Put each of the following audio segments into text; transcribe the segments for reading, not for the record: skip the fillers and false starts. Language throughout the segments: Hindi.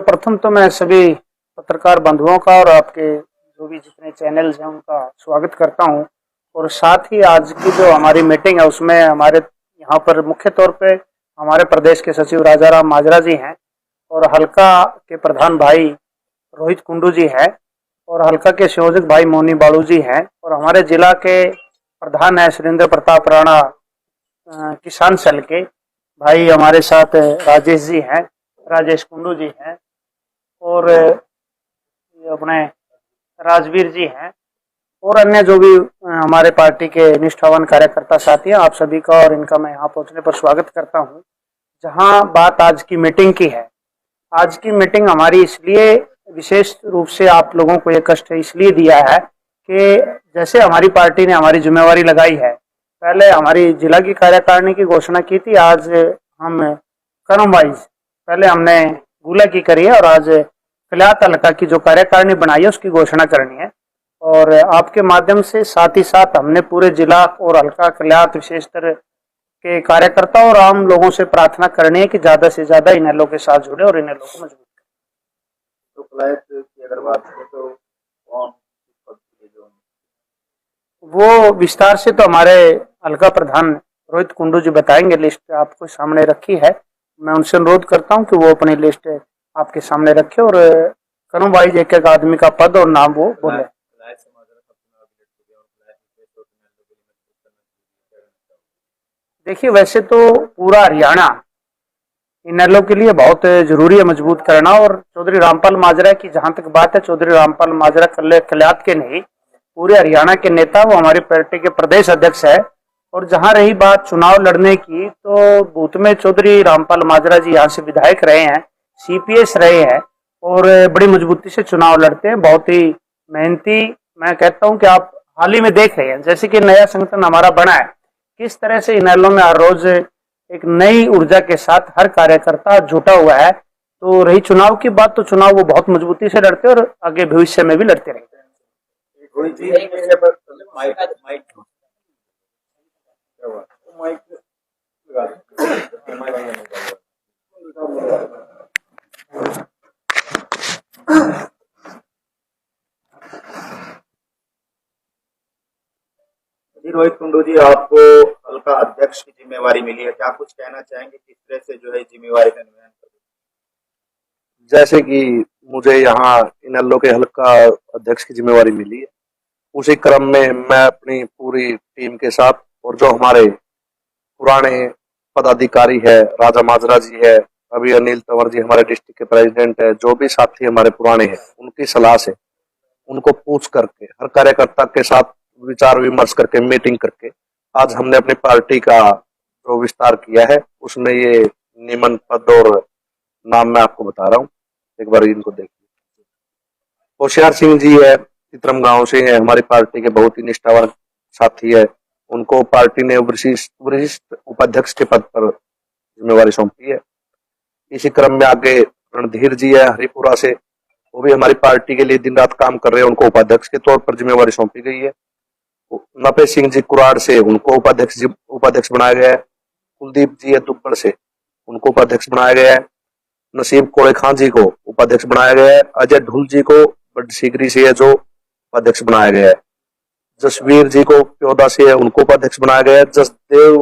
सर्वप्रथम तो मैं सभी पत्रकार बंधुओं का और आपके जो भी जितने चैनल्स हैं उनका स्वागत करता हूं। और साथ ही आज की जो हमारी मीटिंग है उसमें हमारे यहाँ पर मुख्य तौर पे हमारे प्रदेश के सचिव राजाराम माजरा जी हैं और हल्का के प्रधान भाई रोहित कुंडू जी हैं और हल्का के संयोजक भाई मोनी बाड़ू जी हैं और हमारे जिला के प्रधान है सुरेंद्र प्रताप राणा किसान सेल के भाई हमारे साथ राजेश जी हैं, राजेश कुंडू जी हैं और ये अपने राजवीर जी हैं और अन्य जो भी हमारे पार्टी के निष्ठावान कार्यकर्ता साथी हैं, आप सभी का और इनका मैं यहाँ पहुंचने पर स्वागत करता हूं। जहां बात आज की मीटिंग की है, आज की मीटिंग हमारी इसलिए विशेष रूप से आप लोगों को ये कष्ट इसलिए दिया है कि जैसे हमारी पार्टी ने हमारी जिम्मेवारी लगाई है, पहले हमारी जिला की कार्यकारिणी की घोषणा की थी, आज हम क्रम वाइज पहले हमने गुला की करी है और आज कल्यात हल्का की जो कार्यकारिणी बनाई है उसकी घोषणा करनी है। और आपके माध्यम से साथ ही साथ हमने पूरे जिला और हल्का कल्यात विशेषतर के कार्यकर्ता और आम लोगों से प्रार्थना करनी है कि ज्यादा से ज्यादा इनेलो के साथ जुड़े और इनेलो को मजबूत करें। तो कल्यात की अगर बात करें तो कौन वो विस्तार से तो हमारे हल्का प्रधान रोहित कुंडू जी बताएंगे। लिस्ट आपको सामने रखी है, मैं उनसे अनुरोध करता हूं कि वो अपनी लिस्ट आपके सामने रखे और क्रम वाइज एक एक आदमी का पद और नाम वो बोले। देखिए, वैसे तो पूरा हरियाणा इनेलो के लिए बहुत जरूरी है मजबूत करना और चौधरी रामपाल माजरा की जहां तक बात है, चौधरी रामपाल माजरा कल्यात के नहीं पूरे हरियाणा के नेता, वो हमारी पार्टी के प्रदेश अध्यक्ष है। और जहां रही बात चुनाव लड़ने की, तो बूथ में चौधरी रामपाल माजरा जी यहाँ से विधायक रहे हैं, सीपीएस रहे हैं और बड़ी मजबूती से चुनाव लड़ते हैं, बहुत ही मेहनती। मैं कहता हूं कि आप हाल ही में देख रहे हैं जैसे कि नया संगठन हमारा बना है, किस तरह से इनेलो में हर रोज एक नई ऊर्जा के साथ हर कार्यकर्ता जुटा हुआ है। तो रही चुनाव की बात, तो चुनाव वो बहुत मजबूती से लड़ते हैं और आगे भविष्य में भी लड़ते रहेंगे। रोहित कुंडू जी, आपको हल्का अध्यक्ष की जिम्मेवारी मिली है, क्या कुछ कहना चाहेंगे किस तरह से जो है जिम्मेवारी का निर्वहन करें? जैसे कि मुझे यहाँ इनेलो के हल्का अध्यक्ष की जिम्मेवारी मिली है, उसी क्रम में मैं अपनी पूरी टीम के साथ और जो हमारे पुराने पदाधिकारी है, राजा माजरा जी है, अभी अनिल तंवर जी हमारे डिस्ट्रिक्ट के प्रेसिडेंट है, जो भी साथी हमारे पुराने हैं, उनकी सलाह से उनको पूछ करके हर कार्यकर्ता के साथ विचार विमर्श करके मीटिंग करके आज हमने अपनी पार्टी का जो विस्तार किया है उसमें ये नियमन पद और नाम मैं आपको बता रहा हूँ, एक बार इनको देखिए। होशियार सिंह जी है, चित्रम गांव से है, हमारी पार्टी के बहुत ही निष्ठावान साथी है, उनको पार्टी ने वरिष्ठ उपाध्यक्ष के पद पर जिम्मेवारी सौंपी है। इसी क्रम में आगे रणधीर जी है हरिपुरा से, वो भी हमारी पार्टी के लिए दिन रात काम कर रहे हैं, उनको उपाध्यक्ष के तौर पर जिम्मेवारी सौंपी गई है। नपे सिंह जी कुराड़ से, उनको उपाध्यक्ष बनाया गया है। कुलदीप जी है दुब्बड़ से, उनको उपाध्यक्ष बनाया गया है। नसीब कोड़े खान जी को उपाध्यक्ष बनाया गया है। अजय ढुल जी को बडसीगरी से है जो उपाध्यक्ष बनाया गया है। जसवीर जी को प्योदा से है, उनको उपाध्यक्ष बनाया गया है। जसदेव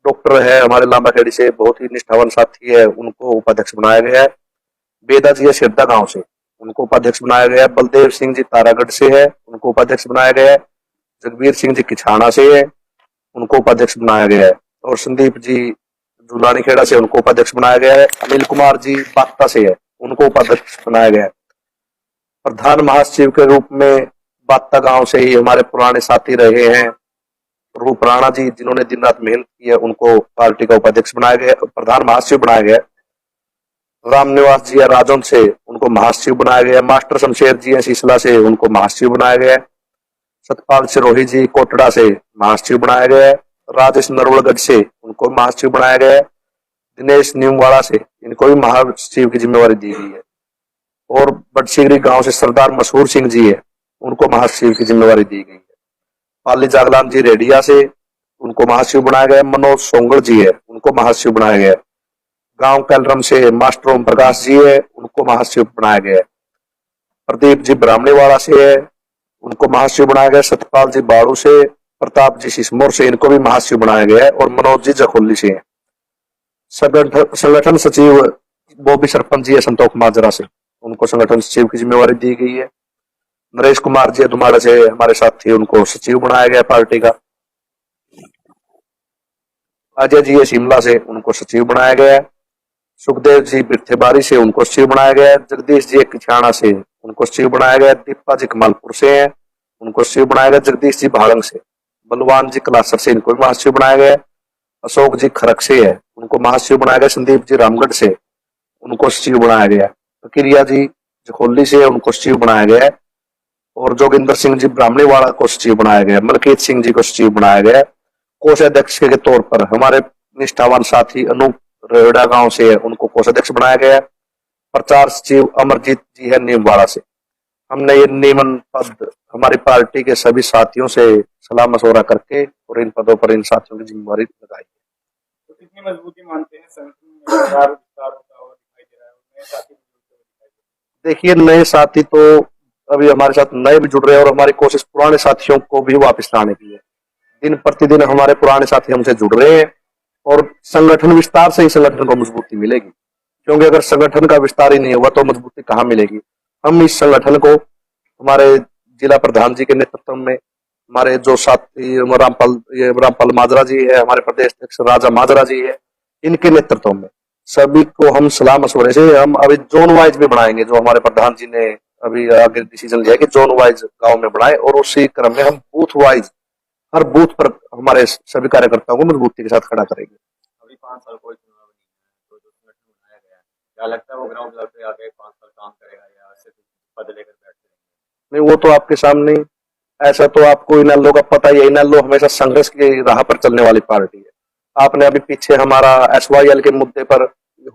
डॉक्टर है हमारे लांबाखेड़ी से, बहुत ही निष्ठावान साथी है, उनको उपाध्यक्ष बनाया गया है। बेदा जी है सिरदा गांव से, उनको उपाध्यक्ष बनाया गया है। बलदेव सिंह जी तारागढ़ से है, उनको उपाध्यक्ष बनाया गया है। जगबीर सिंह जी किछाना से है, उनको उपाध्यक्ष बनाया गया है। और संदीप जी जुलानी खेड़ा से, उनको उपाध्यक्ष बनाया गया है। अनिल कुमार जी बागता से है, उनको उपाध्यक्ष बनाया गया है। प्रधान महासचिव के रूप में बागता गांव से ही हमारे पुराने साथी रहे हैं रूप राणा जी, जिन्होंने दिन रात मेहनत की है, उनको पार्टी का उपाध्यक्ष बनाया गया, प्रधान महासचिव बनाया गया। राम निवास जी है राजौंद से, उनको महासचिव बनाया गया। मास्टर शमशेर जी है सिसला से, उनको महासचिव बनाया गया। सतपाल सिरोही जी कोटड़ा से महासचिव बनाया गया है। राजेश नरवलगढ़ से, उनको महासचिव बनाया गया है। दिनेश नीमवाड़ा से, इनको भी महासचिव की जिम्मेवारी दी गई है। और बडसीगरी गांव से सरदार मशहूर सिंह जी है, उनको महासचिव की जिम्मेवारी दी गई है। पाली जागलान जी रेडिया से, उनको महासचिव बनाया गया। मनोज सोंगड़ जी है, उनको महासचिव बनाया गया। गांव कैलरम से मास्टर ओम प्रकाश जी है, उनको महाशिव बनाया गया है। प्रदीप जी ब्राह्मणीवाड़ा से है, उनको महाशिव बनाया गया। सतपाल जी बाड़ू से, प्रताप जी सिसमोर से, इनको भी महाशिव बनाया गया है। और मनोज जी जखोली से है। संगठन सचिव वो भी सरपंच जी है संतोख माजरा से, उनको संगठन सचिव की जिम्मेवारी दी गई है। नरेश कुमार जी दुमाड़ा से हमारे साथी, उनको सचिव बनाया गया पार्टी का। अजय जी है शिमला से, उनको सचिव बनाया गया है। सुखदेव जी बिरथेबारी से, उनको सचिव बनाया गया है। जगदीश जी किछाणा से, उनको सचिव बनाया गया है। दीपा जी कमालपुर से हैं, उनको सचिव बनाया गया। जगदीश जी भाड़ंग से, बलवान जी कलासर से, इनको भी महासचिव बनाया गया है। अशोक जी खरक से है, उनको महासचिव बनाया गया। संदीप जी रामगढ़ से, उनको सचिव बनाया गया। फकीरिया जी जखोली से, उनको सचिव बनाया गया है। और जोगिंदर सिंह जी ब्राह्मणीवाड़ा को सचिव बनाया गया। मलकीत सिंह जी को सचिव बनाया गया। कोषाध्यक्ष के तौर पर हमारे निष्ठावान साथी अनूप रेवड़ा गांव से है, उनको कोषाध्यक्ष बनाया गया। प्रचार सचिव अमरजीत जी है नीमवाड़ा से। हमने ये नियमन पद हमारी पार्टी के सभी साथियों से सलाह मशवरा करके और इन पदों पर इन साथियों की जिम्मेवारी लगाई। तो कितनी मजबूती मानते हैं संगठन में लगातार विस्तार होता हुआ दिखाई दे रहा है, और नए साथी भी जुड़ते हुए दिखाई दे रहे हैं? देखिए, नए साथी तो अभी हमारे साथ नए भी जुड़ रहे हैं और हमारी कोशिश पुराने साथियों को भी वापस लाने की है। दिन प्रतिदिन हमारे पुराने साथी हमसे जुड़ रहे हैं और संगठन विस्तार से ही संगठन को मजबूती मिलेगी, क्योंकि अगर संगठन का विस्तार ही नहीं होगा तो मजबूती कहाँ मिलेगी। हम इस संगठन को हमारे जिला प्रधान जी के नेतृत्व में, हमारे जो साथी रामपाल माजरा जी है, हमारे प्रदेश अध्यक्ष राजा माजरा जी है, इनके नेतृत्व में सभी को हम सलाह मशवरे से हम अभी जोन वाइज भी बनाएंगे। जो हमारे प्रधान जी ने अभी आगे डिसीजन लिया कि जोन वाइज गांव में बनाए, और उसी क्रम में हम बूथ वाइज हर बूथ पर हमारे सभी कार्यकर्ताओं को मजबूती के साथ खड़ा करेंगे। अभी 5 साल कोई चुनाव नहीं है, तो जो संगठन बनाया गया है, क्या लगता है वो ग्राउंड लेवल पे आगे 5 साल काम करेगा या सिर्फ पद लेकर बैठते रहेंगे? नहीं, वो तो आपके सामने ही। ऐसा तो आपको इनेलो का पता ही है, इनेलो हमेशा संघर्ष की राह पर चलने वाली पार्टी है। आपने अभी पीछे हमारा SYL के मुद्दे पर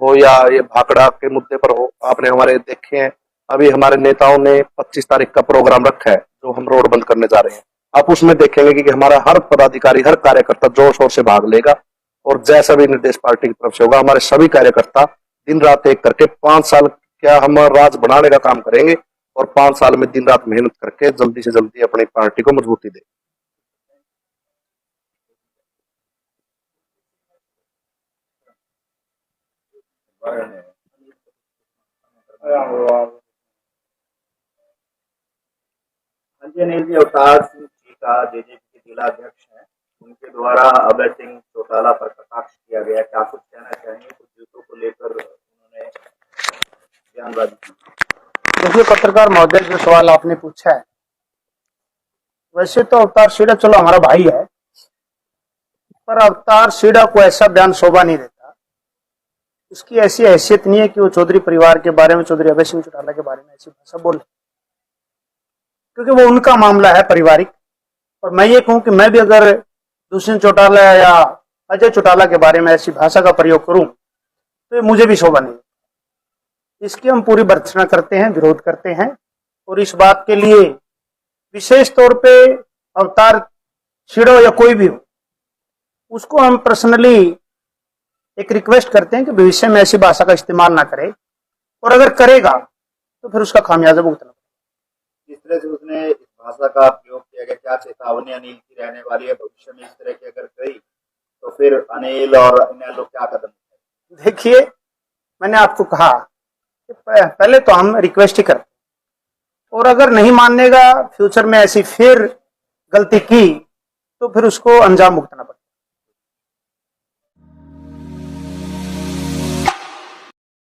हो या ये भाखड़ा के मुद्दे पर हो, आपने हमारे देखे हैं। अभी हमारे नेताओं ने 25 तारीख का प्रोग्राम रखा है जो हम रोड बंद करने जा रहे हैं। आप उसमें देखेंगे कि हमारा हर पदाधिकारी, हर कार्यकर्ता जोर शोर से भाग लेगा, और जैसा भी निर्देश पार्टी की तरफ से होगा, हमारे सभी कार्यकर्ता दिन रात एक करके 5 साल क्या हम राज बनाने का काम करेंगे, और 5 साल में दिन रात मेहनत करके जल्दी से जल्दी अपनी पार्टी को मजबूती दे। हाँ जी, अनिल जी, अवतार सिंह जी का जेजेपी के जिला अध्यक्ष हैं, उनके द्वारा अभय सिंह चौटाला पर कटाक्ष किया गया, क्या कुछ कहना चाहेंगे? कुछ जूतों को लेकर उन्होंने बयानबाजी की। देखिए पत्रकार महोदय, जो सवाल आपने पूछा है, वैसे तो अवतार सीडा चलो हमारा भाई है, पर अवतार सीडा को ऐसा बयान शोभा नहीं देता। उसकी ऐसी हैसियत नहीं है कि वो चौधरी परिवार के बारे में, चौधरी अभय सिंह चौटाला के बारे में ऐसी भाषा बोले, क्योंकि वो उनका मामला है पारिवारिक। और मैं ये कहूं कि मैं भी अगर दुष्यंत चौटाला या अजय चौटाला के बारे में ऐसी भाषा का प्रयोग करूं तो ये मुझे भी शोभा नहीं। इसकी हम पूरी भर्त्सना करते हैं, विरोध करते हैं, और इस बात के लिए विशेष तौर पे अवतार सीडो या कोई भी हो, उसको हम पर्सनली एक रिक्वेस्ट करते हैं कि भविष्य में ऐसी भाषा का इस्तेमाल ना करे, और अगर करेगा तो फिर उसका खामियाजा भुगतना। जिस तरह से उसने इस भाषा का प्रयोग किया गया, क्या चेतावनी अनिल की रहने वाली है भविष्य में? इस तरह की अगर गई तो फिर अनिल और इनेलो क्या कदम उठाएंगे? देखिए, मैंने आपको कहा कि पहले तो हम रिक्वेस्ट ही करते, और अगर नहीं मानेगा, फ्यूचर में ऐसी फिर गलती की तो फिर उसको अंजाम भुगतना पड़ेगा।